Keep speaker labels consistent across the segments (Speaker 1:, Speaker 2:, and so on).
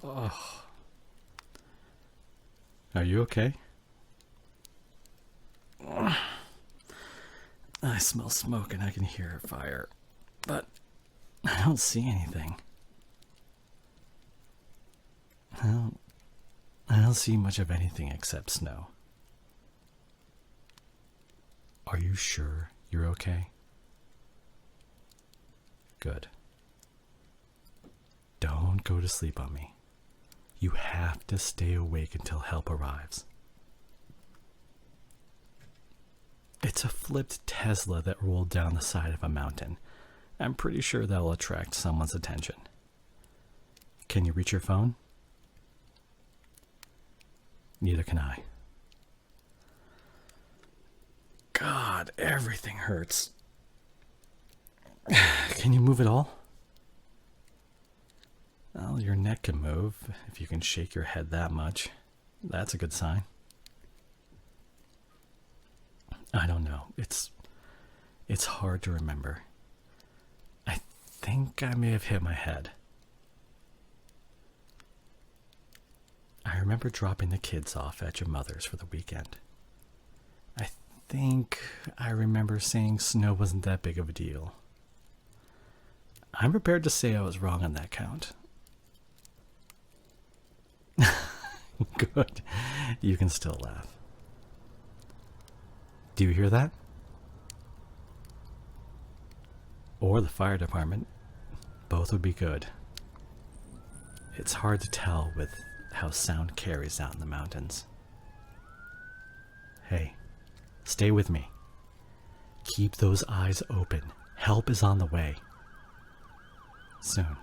Speaker 1: Oh. Are you okay? I smell smoke and I can hear a fire, but I don't see anything. I don't see much of anything except snow. Are you sure you're okay? Good. Don't go to sleep on me. You have to stay awake until help arrives. It's a flipped Tesla that rolled down the side of a mountain. I'm pretty sure that'll attract someone's attention. Can you reach your phone? Neither can I. God, everything hurts. Can you move at all? Well, your neck can move if you can shake your head that much. That's a good sign. I don't know. It's hard to remember. I think I may have hit my head. I remember dropping the kids off at your mother's for the weekend. I think I remember saying snow wasn't that big of a deal. I'm prepared to say I was wrong on that count. Good. You can still laugh. Do you hear that? Or the fire department. Both would be good. It's hard to tell with how sound carries out in the mountains. Hey, stay with me. Keep those eyes open. Help is on the way. Soon.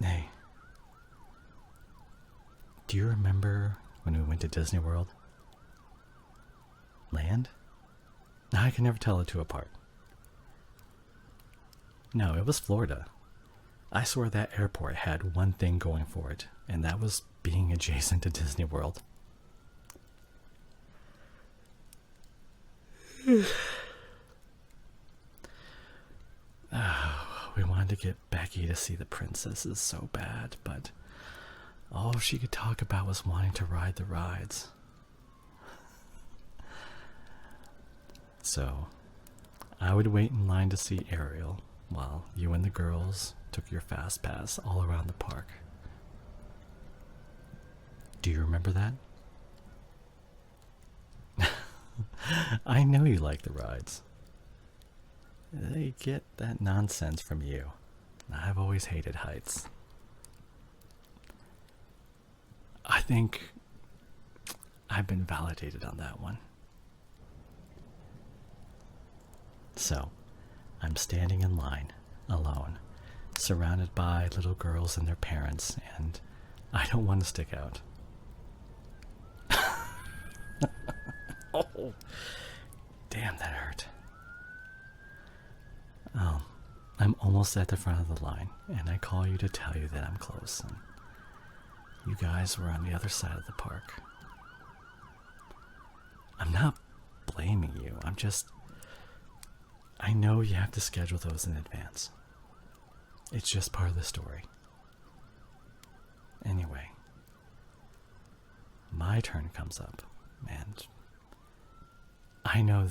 Speaker 1: Hey, do you remember when we went to Disney World? Land? I can never tell the two apart. No, it was Florida. I swear that airport had one thing going for it, and that was being adjacent to Disney World. We wanted to get Becky to see the princesses so bad, but all she could talk about was wanting to ride the rides. So, I would wait in line to see Ariel while you and the girls took your fast pass all around the park. Do you remember that? I know you like the rides. They get that nonsense from you. I've always hated heights. I think I've been validated on that one. So, I'm standing in line, alone, surrounded by little girls and their parents, and I don't want to stick out. Oh, damn, that hurt. Oh, I'm almost at the front of the line, and I call you to tell you that I'm close, and you guys were on the other side of the park. I'm not blaming you, I know you have to schedule those in advance. It's just part of the story. Anyway, my turn comes up, and I know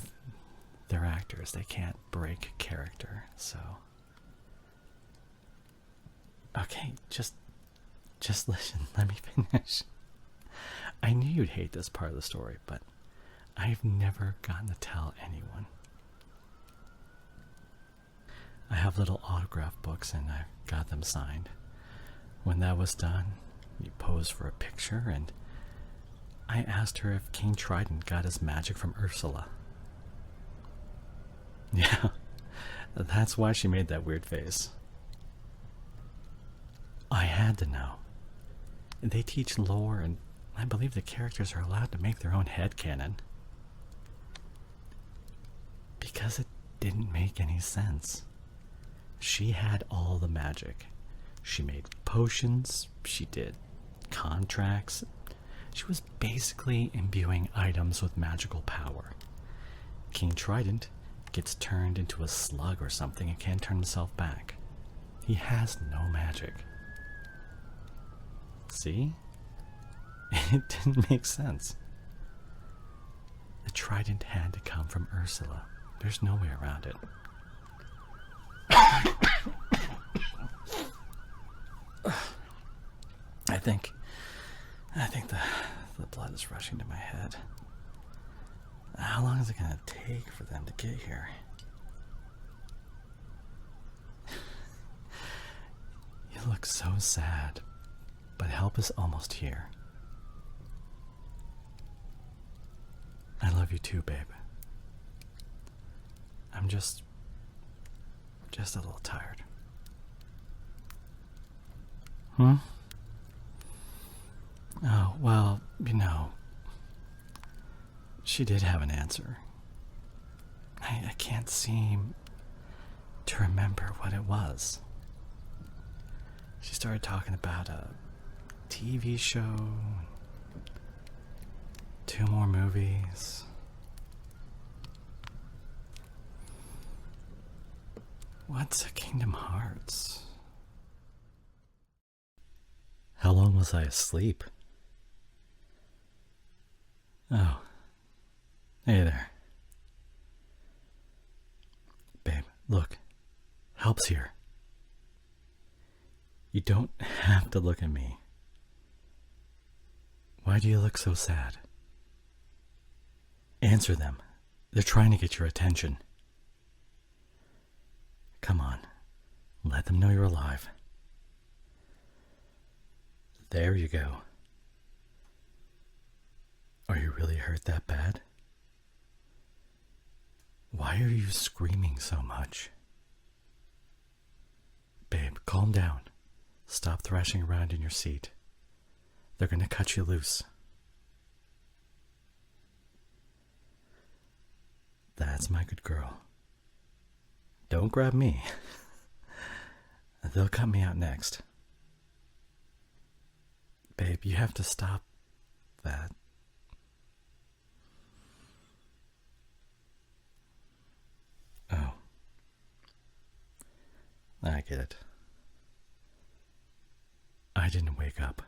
Speaker 1: they're actors. They can't break character, so... Okay, just listen. Let me finish. I knew you'd hate this part of the story, but I've never gotten to tell anyone. I have little autograph books, and I've got them signed. When that was done, you posed for a picture, and I asked her if King Trident got his magic from Ursula. Yeah, that's why she made that weird face. I had to know. They teach lore, and I believe the characters are allowed to make their own headcanon. Because it didn't make any sense. She had all the magic. She made potions, she did contracts. She was basically imbuing items with magical power. King Trident gets turned into a slug or something and can't turn himself back. He has no magic. See? It didn't make sense. The trident had to come from Ursula. There's no way around it. I think the blood is rushing to my head. How long is it gonna take for them to get here? You look so sad, but help is almost here. I love you too, babe. I'm just a little tired. Oh, well, she did have an answer. I can't seem to remember what it was. She started talking about a TV show, 2 more movies. What's a Kingdom Hearts? How long was I asleep? Oh. Hey there. Babe, look. Help's here. You don't have to look at me. Why do you look so sad? Answer them. They're trying to get your attention. Come on. Let them know you're alive. There you go. Are you really hurt that bad? Why are you screaming so much? Babe, calm down. Stop thrashing around in your seat. They're gonna cut you loose. That's my good girl. Don't grab me. They'll cut me out next. Babe, you have to stop that. Oh. I get it. I didn't wake up.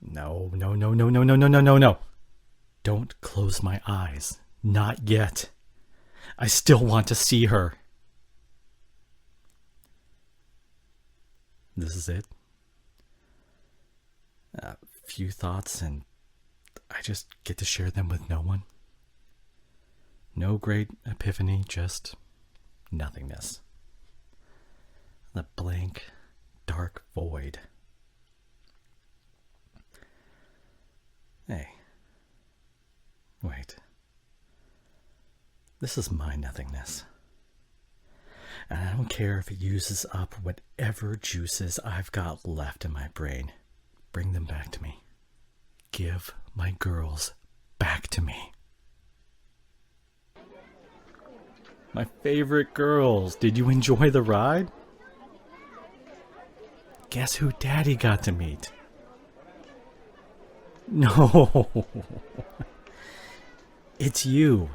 Speaker 1: No. Don't close my eyes. Not yet. I still want to see her. This is it. A few thoughts and I just get to share them with no one. No great epiphany, just nothingness. The blank, dark void. Hey. Wait. This is my nothingness. And I don't care if it uses up whatever juices I've got left in my brain. Bring them back to me. Give my girls back to me. My favorite girls. Did you enjoy the ride? Guess who Daddy got to meet? No. It's you.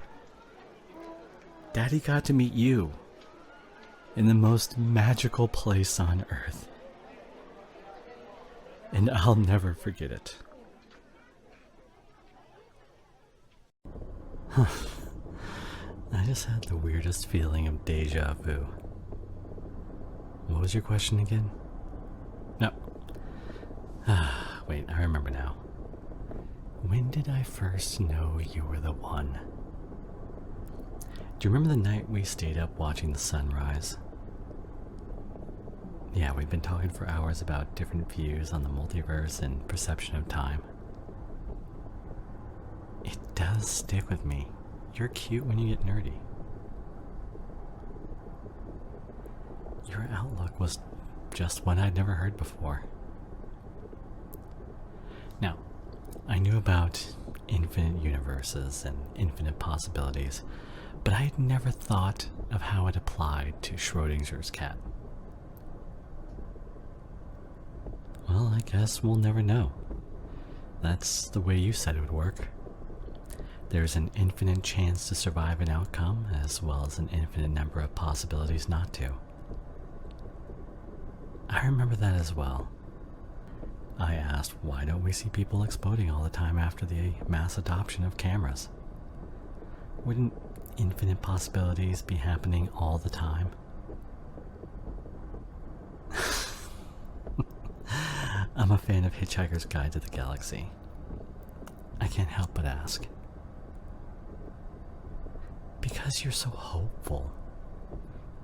Speaker 1: Daddy got to meet you. In the most magical place on earth. And I'll never forget it. I just had the weirdest feeling of deja vu. What was your question again? No. Wait, I remember now. When did I first know you were the one? Do you remember the night we stayed up watching the sunrise? Yeah, we've been talking for hours about different views on the multiverse and perception of time. It does stick with me. You're cute when you get nerdy. Your outlook was just one I'd never heard before. Now, I knew about infinite universes and infinite possibilities, but I had never thought of how it applied to Schrodinger's cat. Well, I guess we'll never know. That's the way you said it would work. There's an infinite chance to survive an outcome, as well as an infinite number of possibilities not to. I remember that as well. I asked, why don't we see people exploding all the time after the mass adoption of cameras? Wouldn't infinite possibilities be happening all the time? I'm a fan of Hitchhiker's Guide to the Galaxy. I can't help but ask. Because you're so hopeful.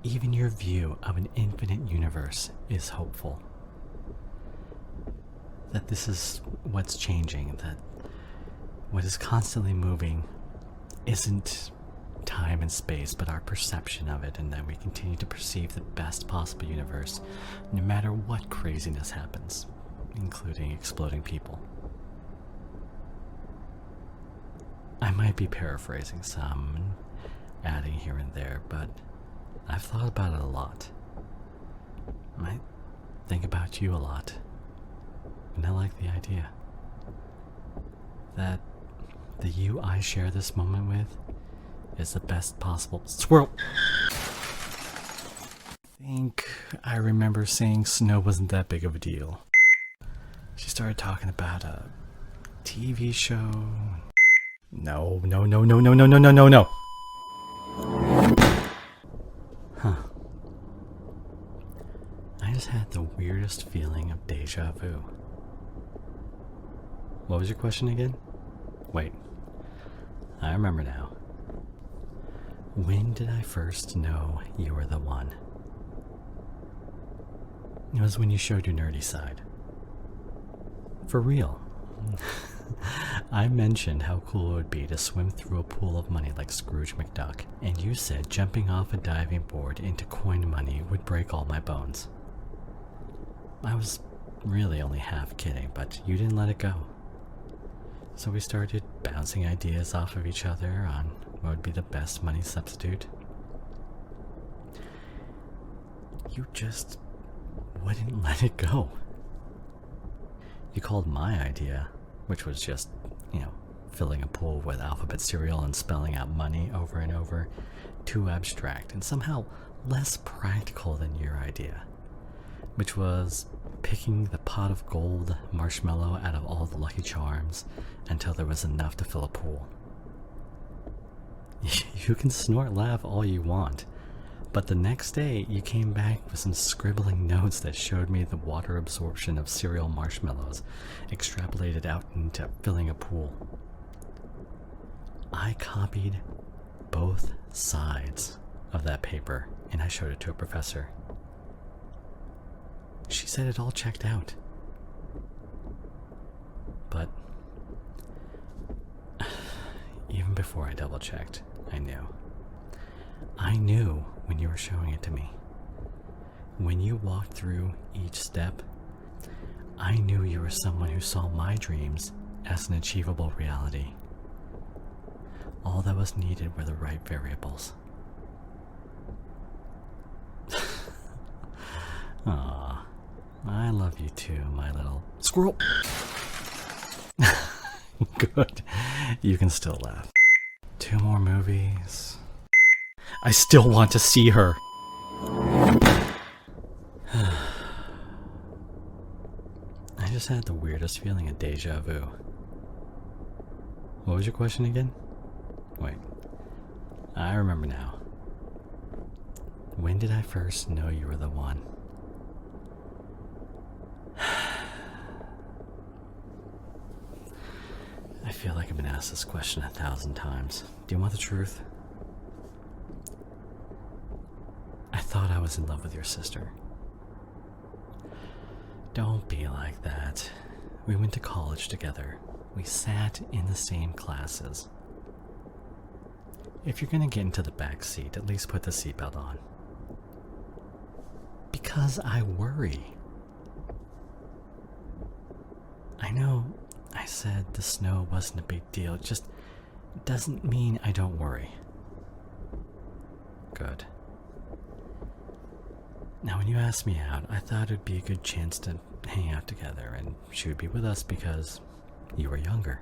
Speaker 1: Even your view of an infinite universe is hopeful. That this is what's changing, that what is constantly moving isn't time and space, but our perception of it, and that we continue to perceive the best possible universe, no matter what craziness happens, including exploding people. I might be paraphrasing some, and adding here and there, but I've thought about it a lot. I think about you a lot. And I like the idea that the you I share this moment with is the best possible squirrel. I think I remember saying snow wasn't that big of a deal. She started talking about a TV show. No. Huh. I just had the weirdest feeling of deja vu. What was your question again? Wait. I remember now. When did I first know you were the one? It was when you showed your nerdy side. For real. I mentioned how cool it would be to swim through a pool of money like Scrooge McDuck, and you said jumping off a diving board into coin money would break all my bones. I was really only half kidding, but you didn't let it go. So we started bouncing ideas off of each other on what would be the best money substitute. You just wouldn't let it go. You called my idea, which was just, filling a pool with alphabet cereal and spelling out money over and over, too abstract and somehow less practical than your idea, which was picking the pot of gold marshmallow out of all the Lucky Charms until there was enough to fill a pool. You can snort laugh all you want, but the next day you came back with some scribbling notes that showed me the water absorption of cereal marshmallows extrapolated out into filling a pool. I copied both sides of that paper and I showed it to a professor. She said it all checked out. But even before I double-checked, I knew. I knew when you were showing it to me. When you walked through each step, I knew you were someone who saw my dreams as an achievable reality. All that was needed were the right variables. Aw, I love you too, my little squirrel. Good. You can still laugh. 2 more movies. I still want to see her. I just had the weirdest feeling of deja vu. What was your question again? Wait. I remember now. When did I first know you were the one? I feel like I've been asked this question 1,000 times. Do you want the truth? I thought I was in love with your sister. Don't be like that. We went to college together. We sat in the same classes. If you're gonna get into the back seat, at least put the seatbelt on. Because I worry. I know I said the snow wasn't a big deal, it just doesn't mean I don't worry. Good. Now when you asked me out, I thought it'd be a good chance to hang out together, and she would be with us because you were younger.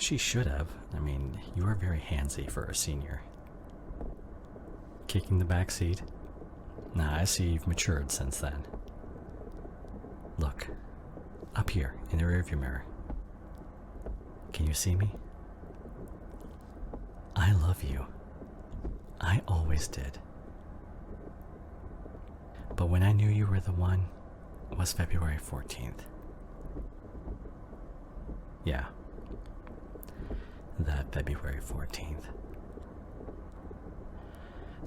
Speaker 1: She should have. I mean, you are very handsy for a senior. Kicking the back seat? Nah, I see you've matured since then. Look, up here in the rearview mirror. Can you see me? I love you. I always did. But when I knew you were the one was February 14th. Yeah. That February 14th.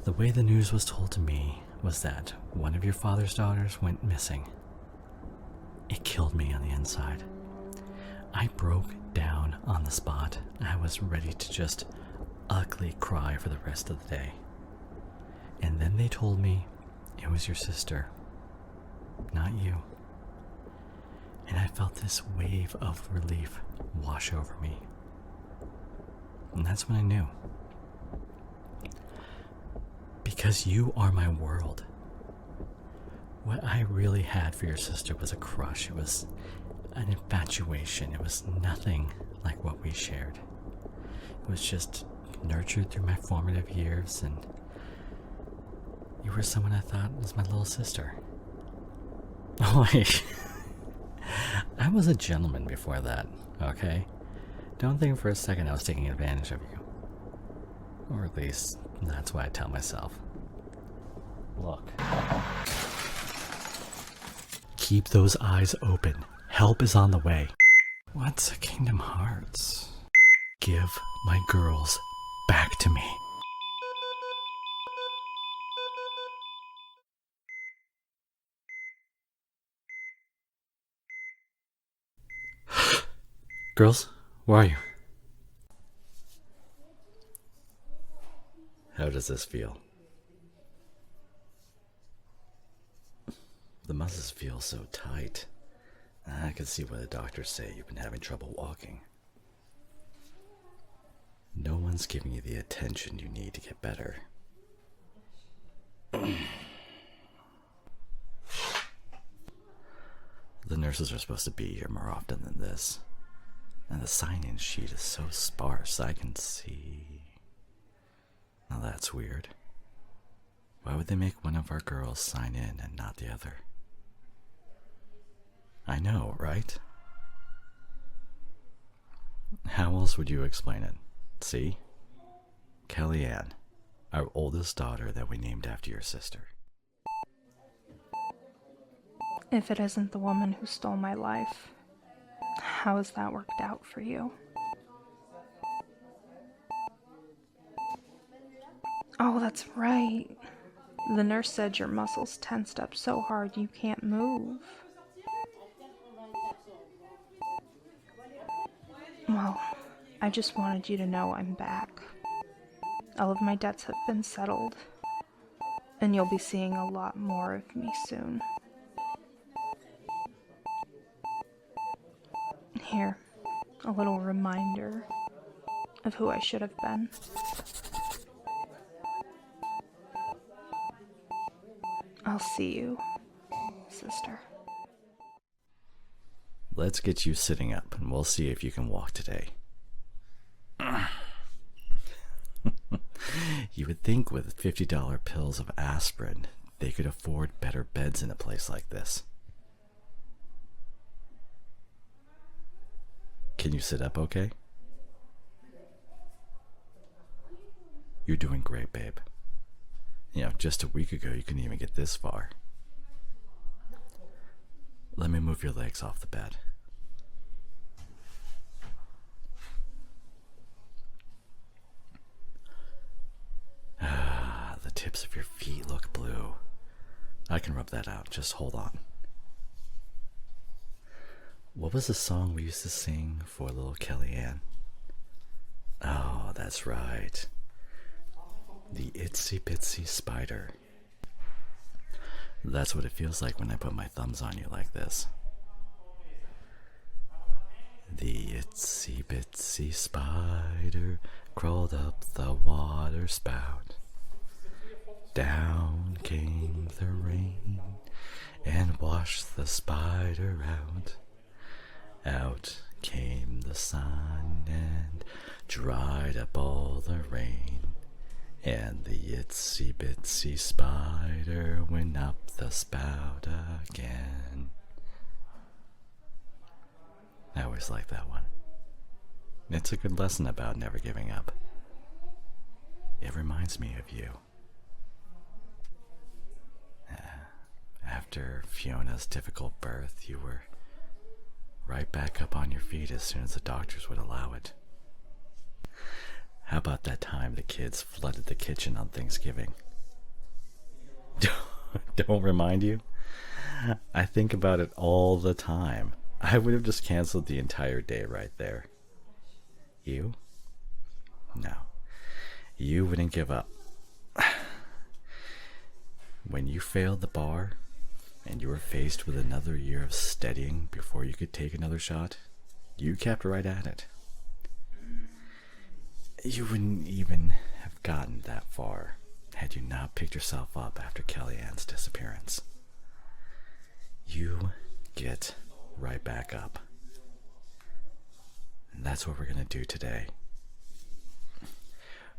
Speaker 1: The way the news was told to me was that one of your father's daughters went missing. It killed me on the inside. I broke down on the spot. I was ready to just ugly cry for the rest of the day. And then they told me it was your sister, not you. And I felt this wave of relief wash over me. And that's when I knew. Because you are my world. What I really had for your sister was a crush. It was an infatuation. It was nothing like what we shared. It was just nurtured through my formative years, and you were someone I thought was my little sister. Oh, wait. I was a gentleman before that, okay? Don't think for a second I was taking advantage of you. Or at least, that's what I tell myself. Look. Keep those eyes open. Help is on the way. What's a Kingdom Hearts? Give my girls back to me. Girls, where are you? How does this feel? The muscles feel so tight. I can see why the doctors say you've been having trouble walking. No one's giving you the attention you need to get better. The nurses are supposed to be here more often than this. And the sign-in sheet is so sparse I can see. Now that's weird. Why would they make one of our girls sign in and not the other? I know, right? How else would you explain it? See? Kellyanne, our oldest daughter that we named after your sister.
Speaker 2: If it isn't the woman who stole my life, how has that worked out for you? Oh, that's right. The nurse said your muscles tensed up so hard you can't move. Well, I just wanted you to know I'm back. All of my debts have been settled, and you'll be seeing a lot more of me soon. Here, a little reminder of who I should have been. I'll see you, sister.
Speaker 1: Let's get you sitting up, and we'll see if you can walk today. You would think with $50 pills of aspirin, they could afford better beds in a place like this. Can you sit up okay? You're doing great, babe. You know, just a week ago you couldn't even get this far. Let me move your legs off the bed. The tips of your feet look blue. I can rub that out. Just hold on. What was the song we used to sing for little Kellyanne? Oh, that's right. The Itsy Bitsy Spider. That's what it feels like when I put my thumbs on you like this. The itsy bitsy spider crawled up the water spout. Down came the rain and washed the spider out. Out came the sun and dried up all the rain, and the itsy bitsy spider went up the spout again. I always like that one. It's a good lesson about never giving up. It reminds me of you. After Fiona's difficult birth, you were right back up on your feet as soon as the doctors would allow it. How about that time the kids flooded the kitchen on Thanksgiving? Don't remind you? I think about it all the time. I would have just canceled the entire day right there. You? No. You wouldn't give up. When you failed the bar, and you were faced with another year of studying before you could take another shot, you kept right at it. You wouldn't even have gotten that far had you not picked yourself up after Kellyanne's disappearance. You get right back up. And that's what we're going to do today.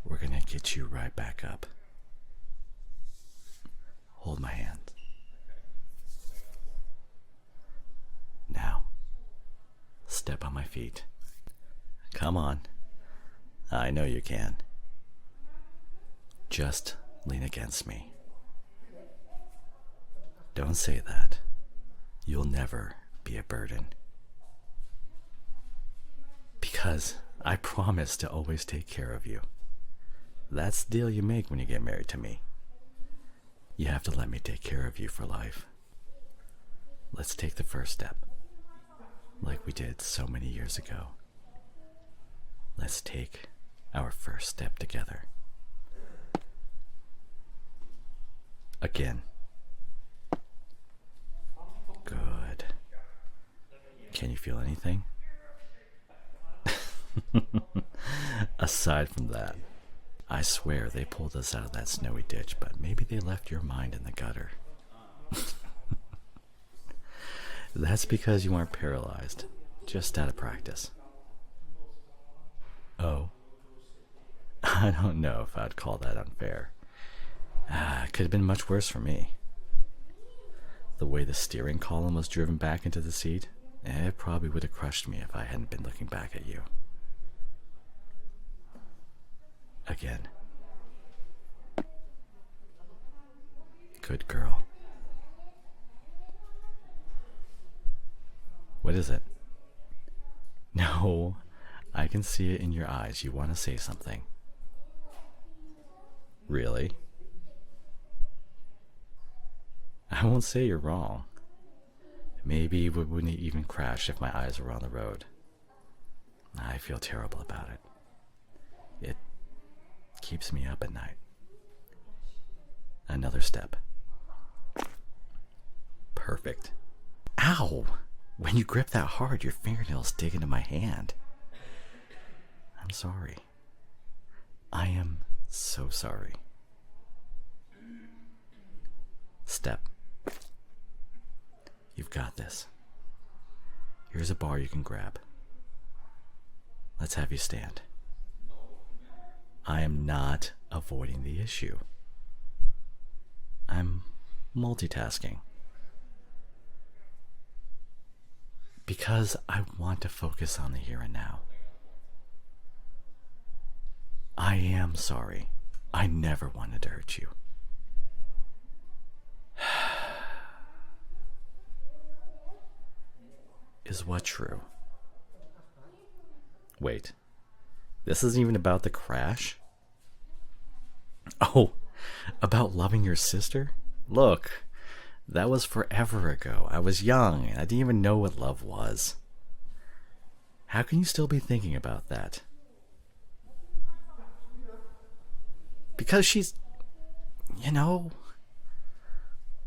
Speaker 1: We're going to get you right back up. Hold my hand. Now, step on my feet. Come on. I know you can. Just lean against me. Don't say that. You'll never be a burden. Because I promise to always take care of you. That's the deal you make when you get married to me. You have to let me take care of you for life. Let's take the first step, like we did so many years ago. Let's take our first step together. Again. Good. Can you feel anything? Aside from that, I swear they pulled us out of that snowy ditch, but maybe they left your mind in the gutter. That's because you aren't paralyzed, just out of practice. Oh, I don't know if I'd call that unfair. It could have been much worse for me. The way the steering column was driven back into the seat, it probably would have crushed me if I hadn't been looking back at you. Again. Good girl. What is it? No, I can see it in your eyes. You want to say something. Really? I won't say you're wrong. Maybe we wouldn't even crash if my eyes were on the road. I feel terrible about it. It keeps me up at night. Another step. Perfect. Ow! When you grip that hard, your fingernails dig into my hand. I'm sorry. I am so sorry. Step. You've got this. Here's a bar you can grab. Let's have you stand. I am not avoiding the issue. I'm multitasking. Because I want to focus on the here and now. I am sorry. I never wanted to hurt you. Is what true? Wait, this isn't even about the crash? Oh, about loving your sister? Look, that was forever ago. I was young and I didn't even know what love was. How can you still be thinking about that? Because she's,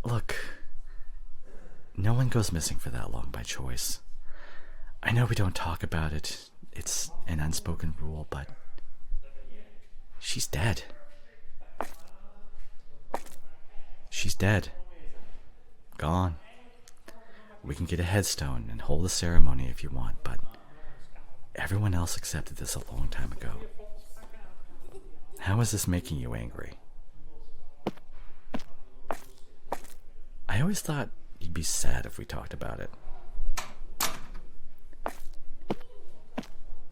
Speaker 1: look, no one goes missing for that long by choice. I know we don't talk about it. It's an unspoken rule, but she's dead. She's dead. Gone. We can get a headstone and hold a ceremony if you want, but Everyone else accepted this a long time ago. How is this making you angry? I always thought you'd be sad if we talked about it.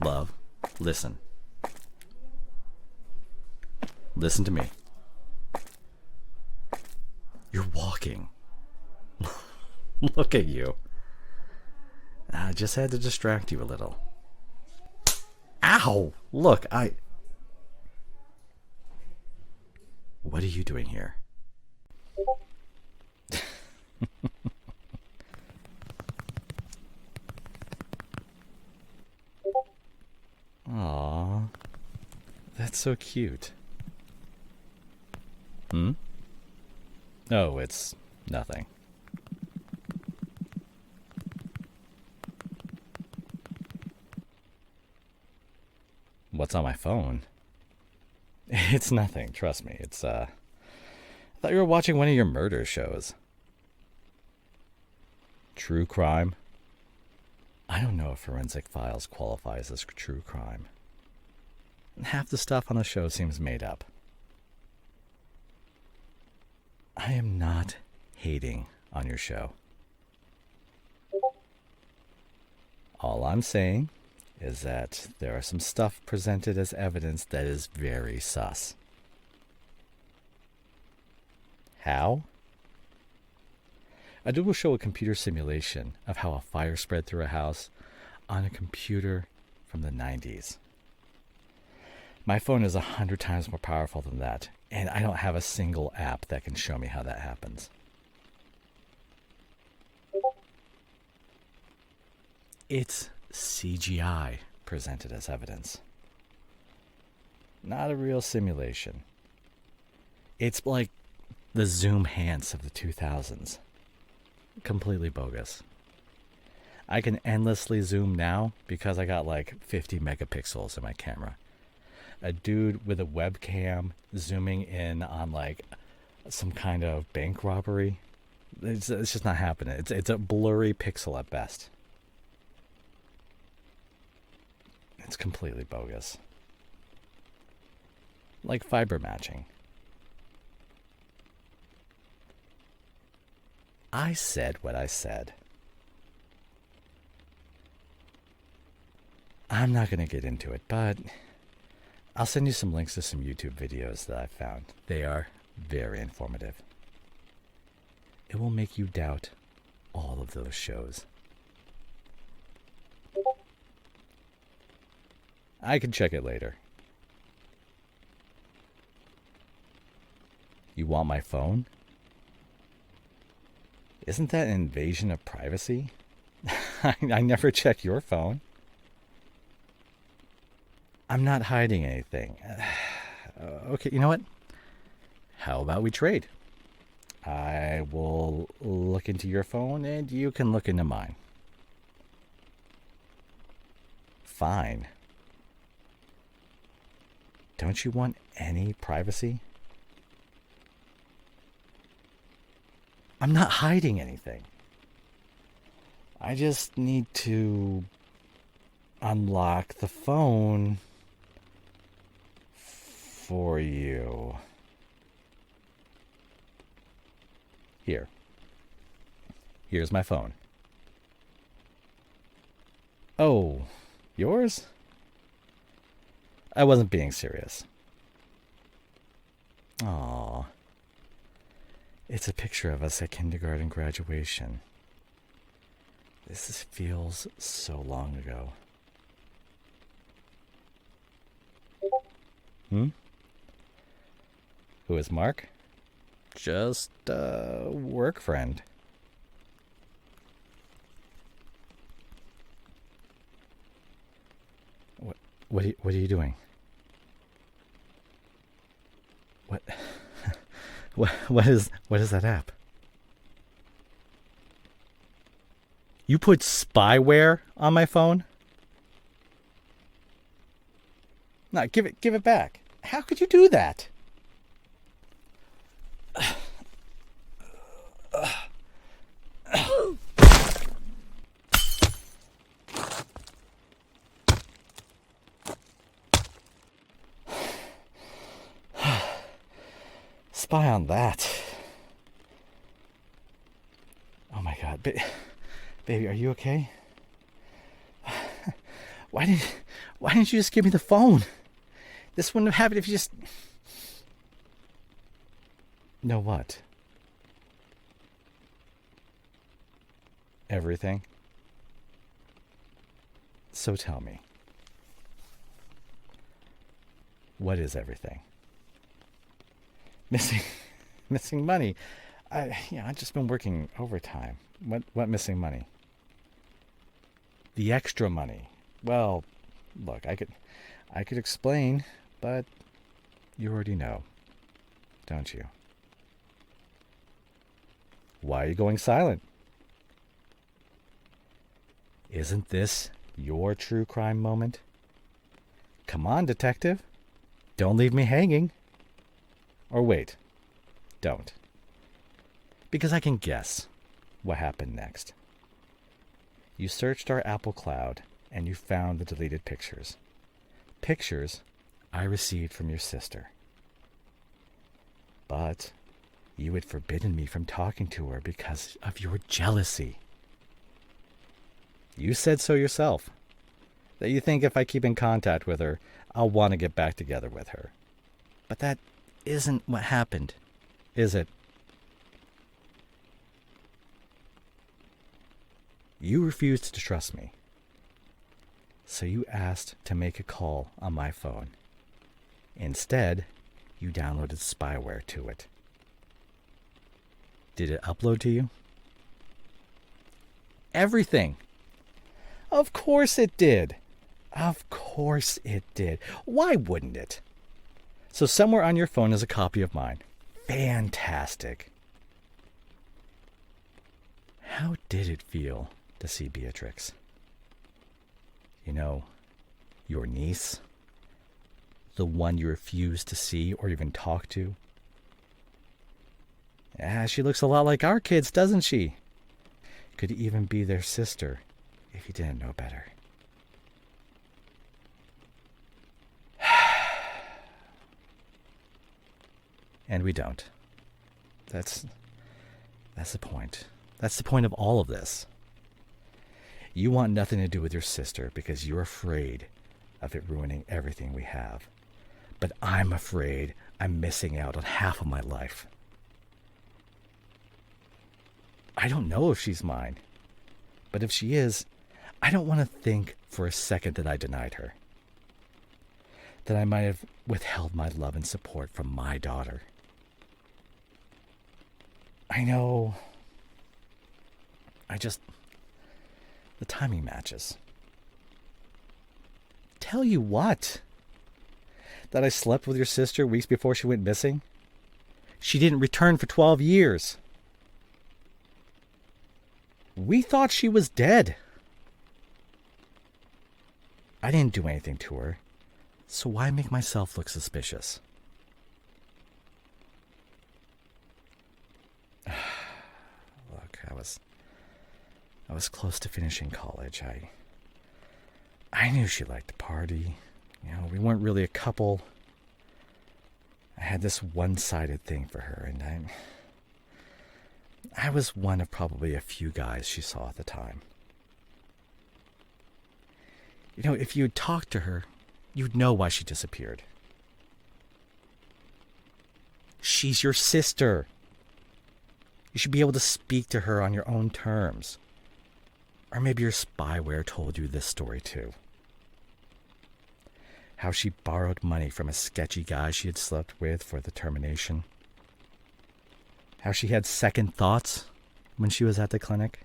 Speaker 1: Love, listen. Listen to me. You're walking. Look at you. I just had to distract you a little. Ow! Look, What are you doing here? Aw, that's so cute. Hmm? Oh, it's nothing. What's on my phone? It's nothing, trust me. It's, I thought you were watching one of your murder shows. True crime? I don't know if Forensic Files qualifies as true crime. Half the stuff on the show seems made up. I am not hating on your show. All I'm saying is that there are some stuff presented as evidence that is very sus. How? I will show a computer simulation of how a fire spread through a house on a computer from the 90s. My phone is 100 times more powerful than that, and I don't have a single app that can show me how that happens. It's CGI presented as evidence. Not a real simulation. It's like the zoom hands of the 2000s. Completely bogus. I can endlessly zoom now because I got like 50 megapixels in my camera. A dude with a webcam zooming in on like some kind of bank robbery. It's just not happening. It's a blurry pixel at best. It's completely bogus. Like fiber matching. I said what I said. I'm not going to get into it, but I'll send you some links to some YouTube videos that I found. They are very informative. It will make you doubt all of those shows. I can check it later. You want my phone? Isn't that an invasion of privacy? I never check your phone. I'm not hiding anything. Okay, you know what? How about we trade? I will look into your phone and you can look into mine. Fine. Don't you want any privacy? I'm not hiding anything. I just need to unlock the phone for you. Here. Here's my phone. Oh, yours? I wasn't being serious. Aww. It's a picture of us at kindergarten graduation. This feels so long ago. Who is Mark? Just a work friend. What are you doing? What is that app? You put spyware on my phone? No, give it back. How could you do that? spy on that. Oh my God. Baby, are you okay? Why didn't you just give me the phone? This wouldn't have happened if you just... Know what? Everything? So tell me. What is everything? Missing money. I've just been working overtime. What missing money? The extra money. Well, look, I could explain, but you already know, don't you? Why are you going silent? Isn't this your true crime moment? Come on, detective. Don't leave me hanging. Or wait, don't. Because I can guess what happened next. You searched our Apple Cloud and you found the deleted pictures. Pictures I received from your sister. But you had forbidden me from talking to her because of your jealousy. You said so yourself, that you think if I keep in contact with her, I'll want to get back together with her. But that isn't what happened, is it? You refused to trust me. So you asked to make a call on my phone. Instead, you downloaded spyware to it. Did it upload to you? Everything. Of course it did. Of course it did. Why wouldn't it? So somewhere on your phone is a copy of mine. Fantastic. How did it feel to see Beatrix? You know, your niece? The one you refused to see or even talk to? Yeah, she looks a lot like our kids, doesn't she? Could even be their sister if you didn't know better. And we don't. That's the point. That's the point of all of this. You want nothing to do with your sister because you're afraid of it ruining everything we have. But I'm afraid I'm missing out on half of my life. I don't know if she's mine. But if she is, I don't want to think for a second that I denied her. That I might have withheld my love and support from my daughter. I know. The timing matches. Tell you what? That I slept with your sister weeks before she went missing? She didn't return for 12 years. We thought she was dead. I didn't do anything to her, so why make myself look suspicious? Look, I was close to finishing college. I knew she liked to party. You know, we weren't really a couple. I had this one-sided thing for her, and I was one of probably a few guys she saw at the time. You know, if you'd talked to her, you'd know why she disappeared. She's your sister. You should be able to speak to her on your own terms. Or maybe your spyware told you this story too. How she borrowed money from a sketchy guy she had slept with for the termination. How she had second thoughts when she was at the clinic.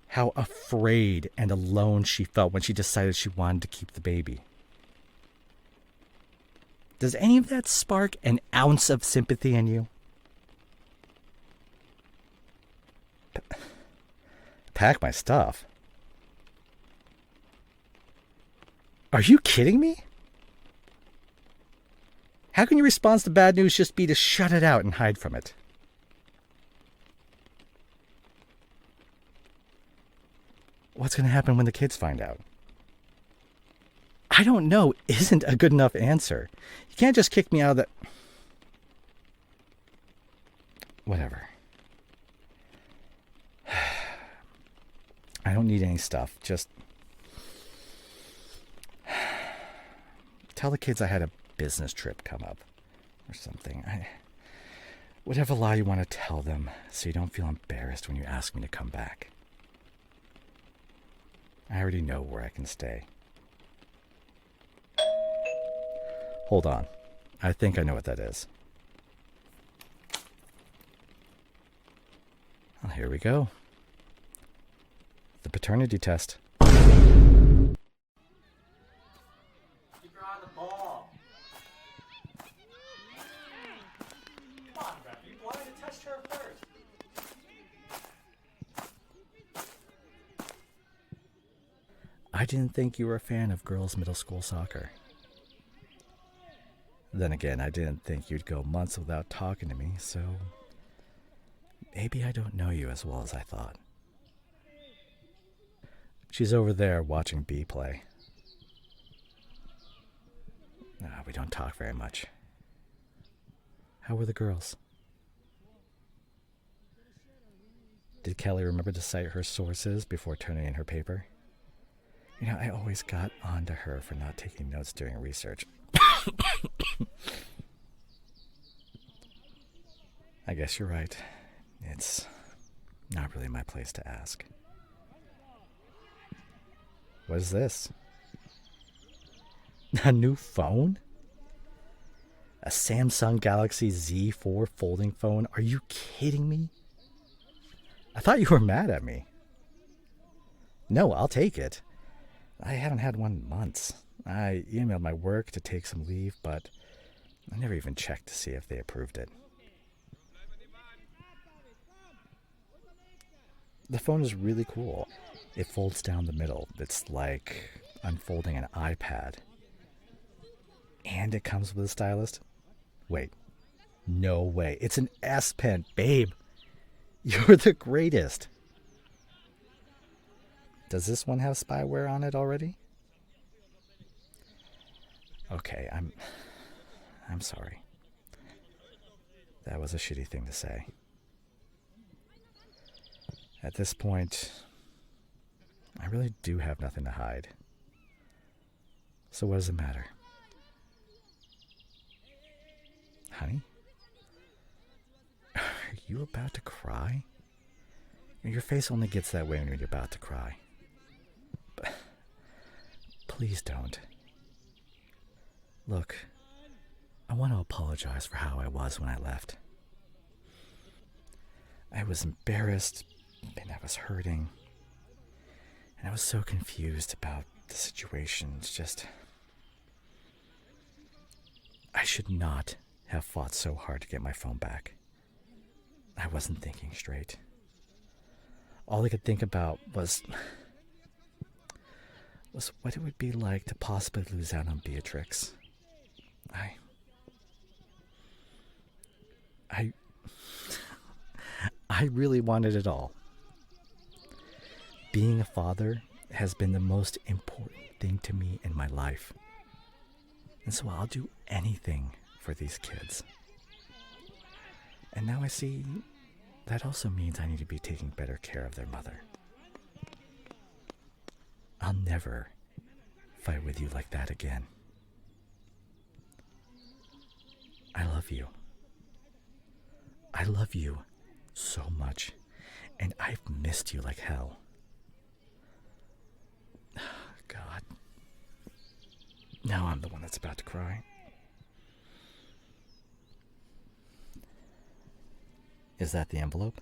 Speaker 1: How afraid and alone she felt when she decided she wanted to keep the baby. Does any of that spark an ounce of sympathy in you? Pack my stuff? Are you kidding me? How can your response to bad news just be to shut it out and hide from it? What's going to happen when the kids find out? I don't know isn't a good enough answer. You can't just kick me out of the... Whatever. I don't need any stuff. Just tell the kids I had a business trip come up or something. Whatever lie you want to tell them so you don't feel embarrassed when you ask me to come back. I already know where I can stay. Hold on. I think I know what that is. Well, here we go. The paternity test. Keep your eye on the ball. Come on, Remy. You wanted to test her first. I didn't think you were a fan of girls' middle school soccer. Then again, I didn't think you'd go months without talking to me, so maybe I don't know you as well as I thought. She's over there watching B play. We don't talk very much. How were the girls? Did Kelly remember to cite her sources before turning in her paper? You know, I always got onto her for not taking notes during research. I guess you're right. It's not really my place to ask. What is this? A new phone? A Samsung Galaxy Z4 folding phone? Are you kidding me? I thought you were mad at me. No, I'll take it. I haven't had one in months. I emailed my work to take some leave, but I never even checked to see if they approved it. The phone is really cool. It folds down the middle. It's like unfolding an iPad. And it comes with a stylus. Wait. No way. It's an S Pen. Babe, you're the greatest. Does this one have spyware on it already? Okay, I'm sorry. That was a shitty thing to say. At this point, I really do have nothing to hide. So what does it matter? Honey? Are you about to cry? Your face only gets that way when you're about to cry. But please don't. Look, I want to apologize for how I was when I left. I was embarrassed, and I was hurting, and I was so confused about the situation. It's just, I should not have fought so hard to get my phone back. I wasn't thinking straight. All I could think about was what it would be like to possibly lose out on Beatrix. I really wanted it all. Being a father has been the most important thing to me in my life. And so I'll do anything for these kids. And now I see that also means I need to be taking better care of their mother. I'll never fight with you like that again. I love you. I love you so much, and I've missed you like hell. God. Now I'm the one that's about to cry. Is that the envelope?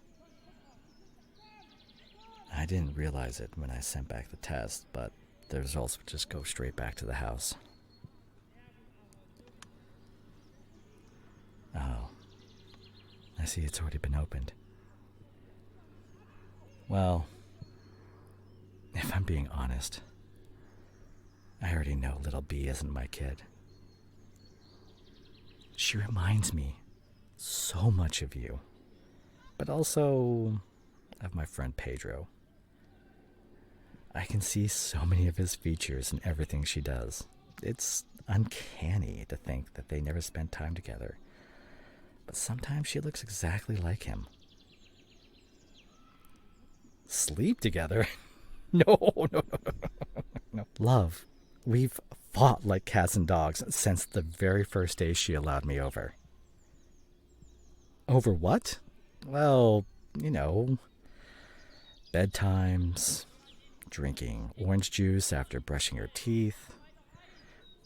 Speaker 1: I didn't realize it when I sent back the test, but the results would just go straight back to the house. Oh. I see it's already been opened. Well, if I'm being honest, I already know little B isn't my kid. She reminds me so much of you, but also of my friend Pedro. I can see so many of his features in everything she does. It's uncanny to think that they never spent time together. But sometimes she looks exactly like him. Sleep together? No, no, no, no, no. Love, we've fought like cats and dogs since the very first day she allowed me over. Over what? Well, you know, bedtimes, drinking orange juice after brushing your teeth,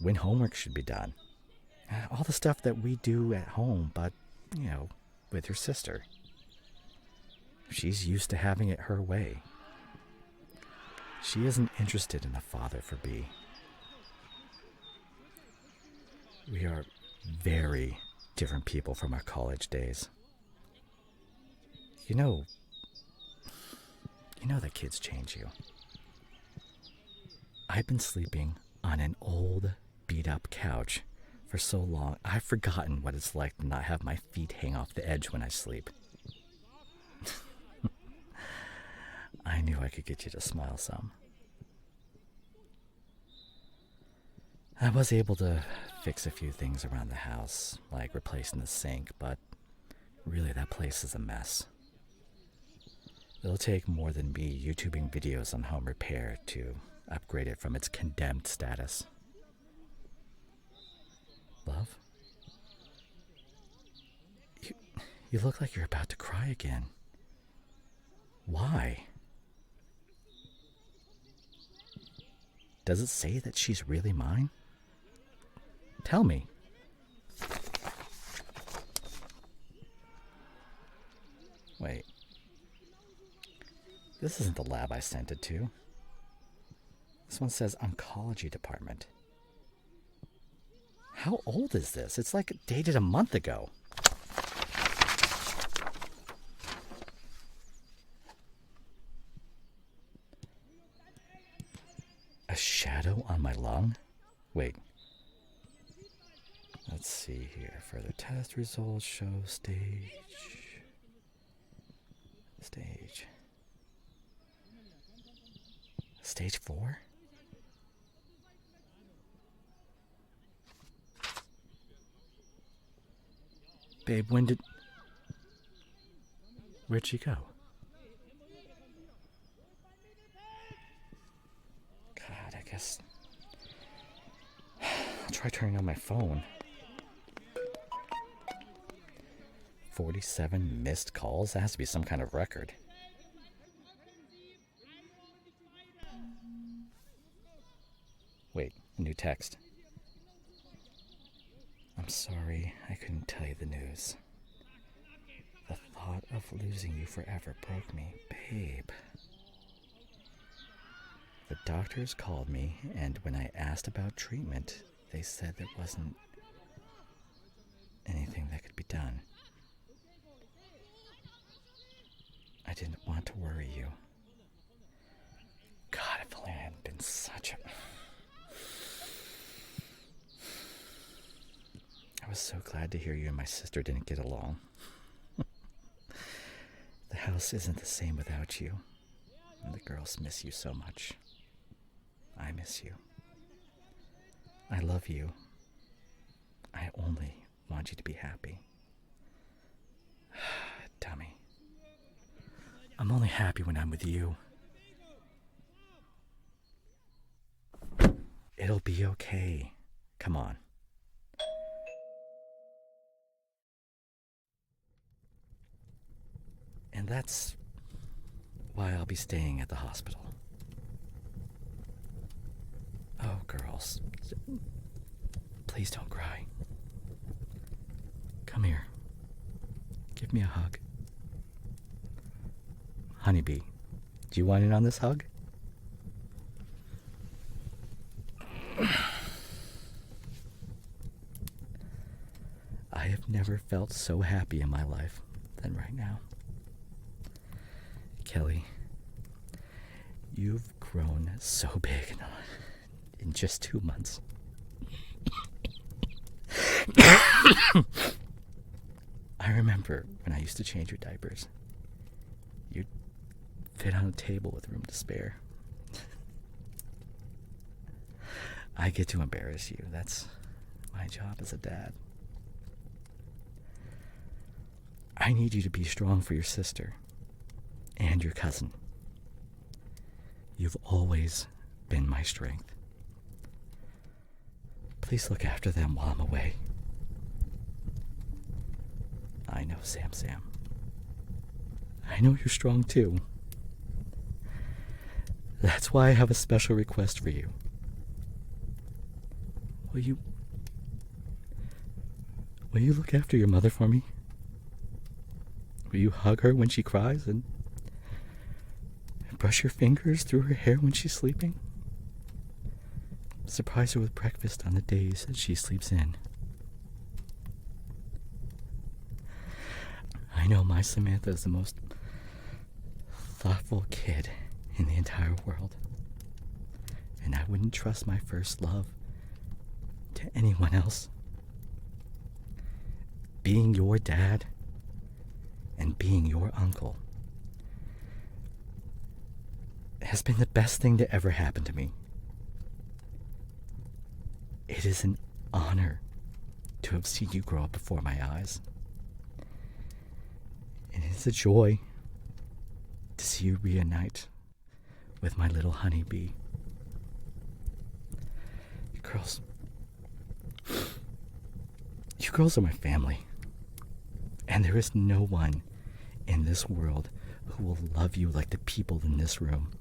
Speaker 1: when homework should be done. All the stuff that we do at home, but, you know, with your sister. She's used to having it her way. She isn't interested in a father for B. We are very different people from our college days. You know that kids change you. I've been sleeping on an old, beat-up couch for so long, I've forgotten what it's like to not have my feet hang off the edge when I sleep. I knew I could get you to smile some. I was able to fix a few things around the house, like replacing the sink, but really that place is a mess. It'll take more than me YouTubing videos on home repair to upgrade it from its condemned status. Love? You look like you're about to cry again. Why? Does it say that she's really mine? Tell me. Wait. This isn't the lab I sent it to. This one says oncology department. How old is this? It's like dated a month ago. A shadow on my lung? Wait. Let's see here. Further test results show stage. Stage 4? Babe, where'd she go? God, I guess I'll try turning on my phone. 47 missed calls? That has to be some kind of record. Wait, a new text. I'm sorry I couldn't tell you the news. The thought of losing you forever broke me, babe. The doctors called me, and when I asked about treatment, they said there wasn't anything that could be done. I didn't want to worry you. God, if only I hadn't been such a... I was so glad to hear you and my sister didn't get along. The house isn't the same without you, and the girls miss you so much. I miss you. I love you. I only want you to be happy. Dummy. I'm only happy when I'm with you. It'll be okay. Come on. And that's why I'll be staying at the hospital. Oh, girls. Please don't cry. Come here. Give me a hug. Honeybee, do you want in on this hug? I have never felt so happy in my life than right now. Kelly, you've grown so big in just 2 months. I remember when I used to change your diapers. You'd fit on a table with room to spare. I get to embarrass you. That's my job as a dad. I need you to be strong for your sister and your cousin. You've always been my strength. Please look after them while I'm away. I know, Sam. I know you're strong too. That's why I have a special request for you. Will you look after your mother for me? Will you hug her when she cries and brush your fingers through her hair when she's sleeping? Surprise her with breakfast on the days that she sleeps in. I know my Samantha is the most thoughtful kid in the entire world. And I wouldn't trust my first love to anyone else. Being your dad and being your uncle has been the best thing to ever happen to me. It is an honor to have seen you grow up before my eyes. And it is a joy to see you reunite with my little honeybee. You girls are my family. And there is no one in this world who will love you like the people in this room.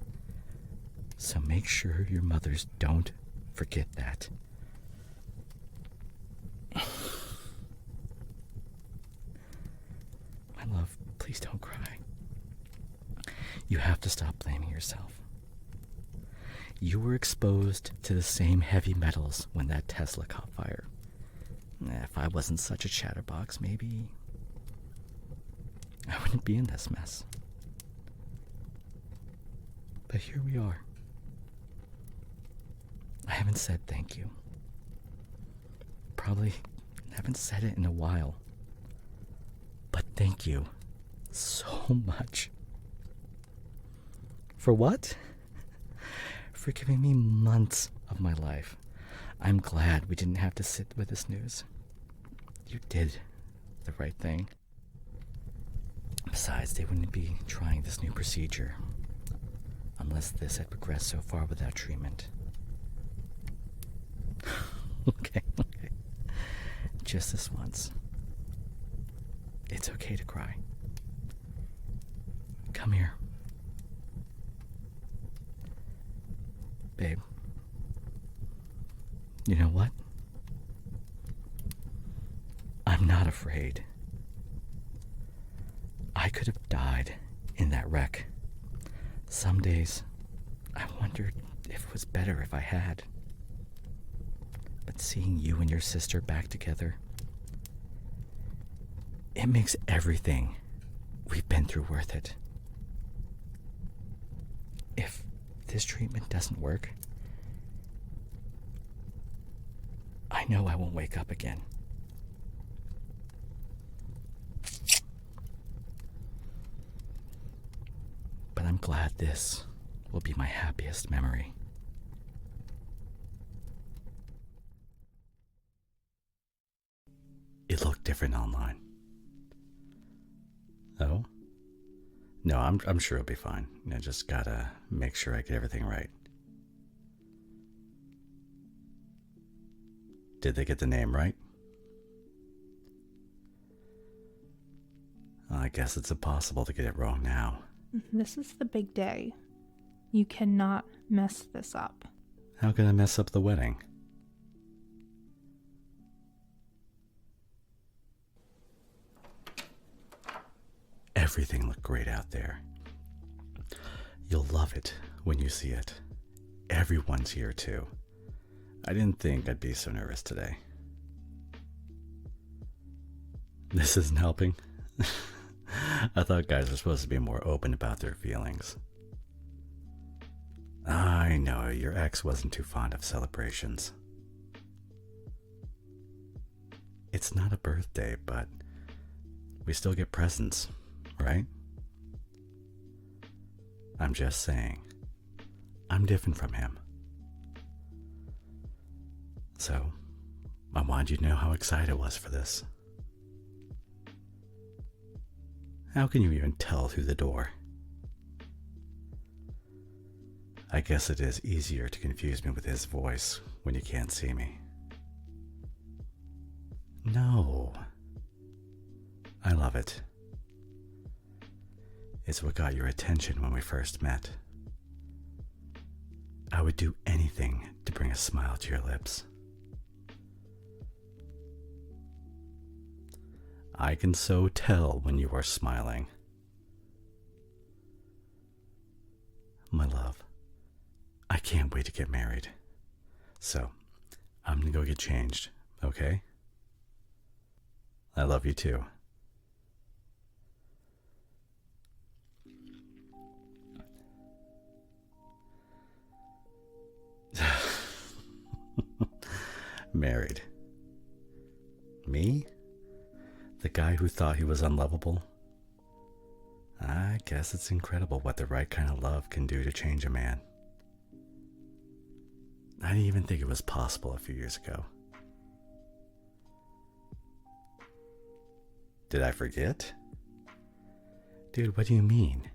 Speaker 1: So make sure your mothers don't forget that. My love, please don't cry. You have to stop blaming yourself. You were exposed to the same heavy metals when that Tesla caught fire. If I wasn't such a chatterbox, maybe I wouldn't be in this mess. But here we are. I haven't said thank you. Probably haven't said it in a while. But thank you so much. For what? For giving me months of my life. I'm glad we didn't have to sit with this news. You did the right thing. Besides, they wouldn't be trying this new procedure unless this had progressed so far without treatment. Okay. Just this once. It's okay to cry. Come here. Babe. You know what? I'm not afraid. I could have died in that wreck. Some days, I wondered if it was better if I had. But seeing you and your sister back together, it makes everything we've been through worth it. If this treatment doesn't work, I know I won't wake up again. But I'm glad this will be my happiest memory. It looked different online. Oh? No, I'm sure it'll be fine. I just gotta make sure I get everything right. Did they get the name right? I guess it's impossible to get it wrong now.
Speaker 2: This is the big day. You cannot mess this up.
Speaker 1: How can I mess up the wedding? Everything looked great out there. You'll love it when you see it. Everyone's here too. I didn't think I'd be so nervous today. This isn't helping. I thought guys were supposed to be more open about their feelings. I know, your ex wasn't too fond of celebrations. It's not a birthday, but we still get presents, right? I'm just saying, I'm different from him. So, I wanted you to know how excited I was for this. How can you even tell through the door? I guess it is easier to confuse me with his voice when you can't see me. No. I love it. It's what got your attention when we first met. I would do anything to bring a smile to your lips. I can so tell when you are smiling. My love, I can't wait to get married. So, I'm gonna go get changed, okay? I love you too. Married. Me? The guy who thought he was unlovable? I guess it's incredible what the right kind of love can do to change a man. I didn't even think it was possible a few years ago. Did I forget? Dude, what do you mean?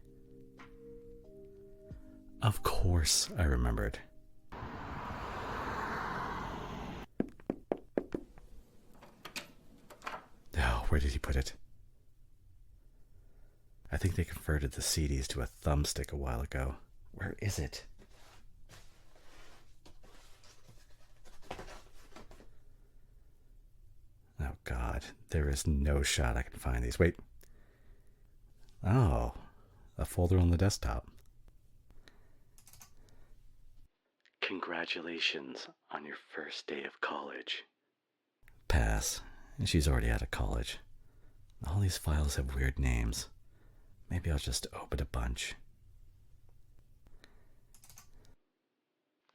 Speaker 1: Of course I remembered. Oh, where did he put it? I think they converted the CDs to a thumbstick a while ago. Where is it? Oh God, there is no shot I can find these. Wait. Oh, a folder on the desktop. Congratulations on your first day of college. Pass. She's already out of college. All these files have weird names. Maybe I'll just open a bunch.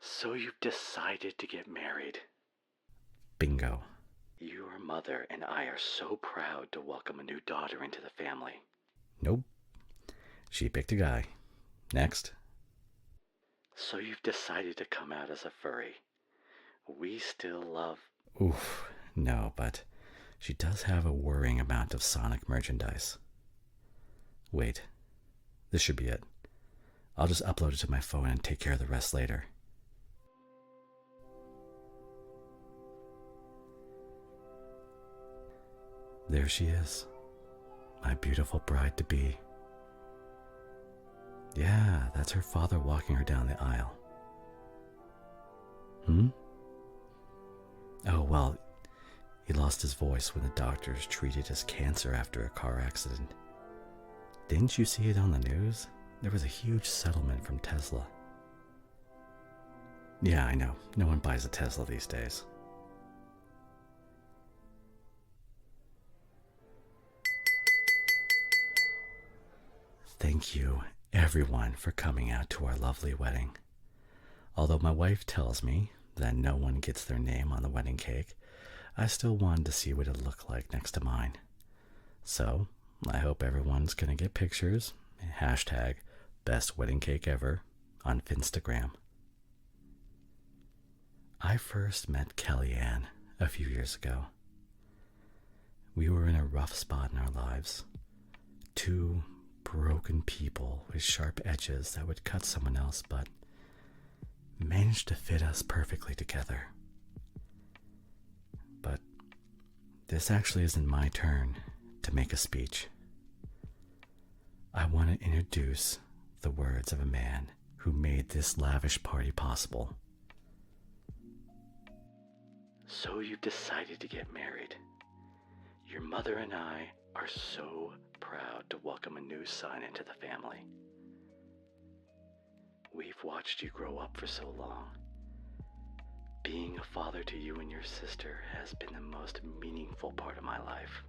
Speaker 1: So you've decided to get married. Bingo. Your mother and I are so proud to welcome a new daughter into the family. Nope. She picked a guy. Next. So you've decided to come out as a furry. We still love... Oof, no, but she does have a worrying amount of Sonic merchandise. Wait, this should be it. I'll just upload it to my phone and take care of the rest later. There she is, my beautiful bride-to-be. Yeah, that's her father walking her down the aisle. Oh, well, he lost his voice when the doctors treated his cancer after a car accident. Didn't you see it on the news? There was a huge settlement from Tesla. Yeah, I know. No one buys a Tesla these days. Thank you, everyone, for coming out to our lovely wedding. Although my wife tells me that no one gets their name on the wedding cake, I still wanted to see what it looked like next to mine. So, I hope everyone's gonna get pictures, hashtag best wedding cake ever, on Finstagram. I first met Kellyanne a few years ago. We were in a rough spot in our lives. Two broken people with sharp edges that would cut someone else, but managed to fit us perfectly together. But this actually isn't my turn to make a speech. I want to introduce the words of a man who made this lavish party possible. So you've decided to get married. Your mother and I are so proud to welcome a new son into the family. We've watched you grow up for so long. Being a father to you and your sister has been the most meaningful part of my life.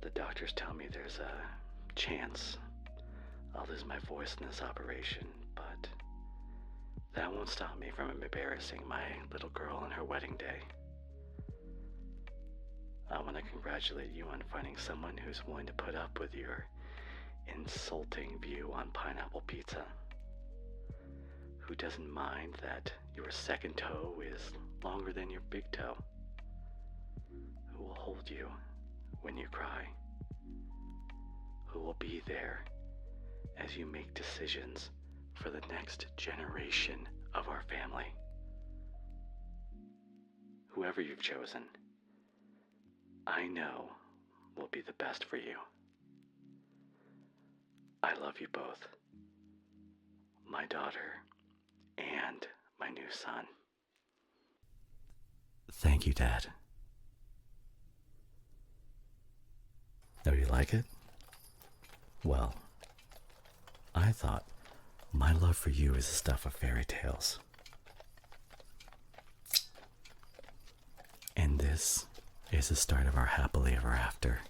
Speaker 1: The doctors tell me there's a chance I'll lose my voice in this operation, but that won't stop me from embarrassing my little girl on her wedding day. I want to congratulate you on finding someone who's willing to put up with your insulting view on pineapple pizza, who doesn't mind that your second toe is longer than your big toe, who will hold you when you cry, who will be there as you make decisions for the next generation of our family. Whoever you've chosen, I know will be the best for you. I love you both, my daughter and my new son. Thank you, Dad. Oh, you like it? Well, I thought my love for you is the stuff of fairy tales. And this is the start of our happily ever after.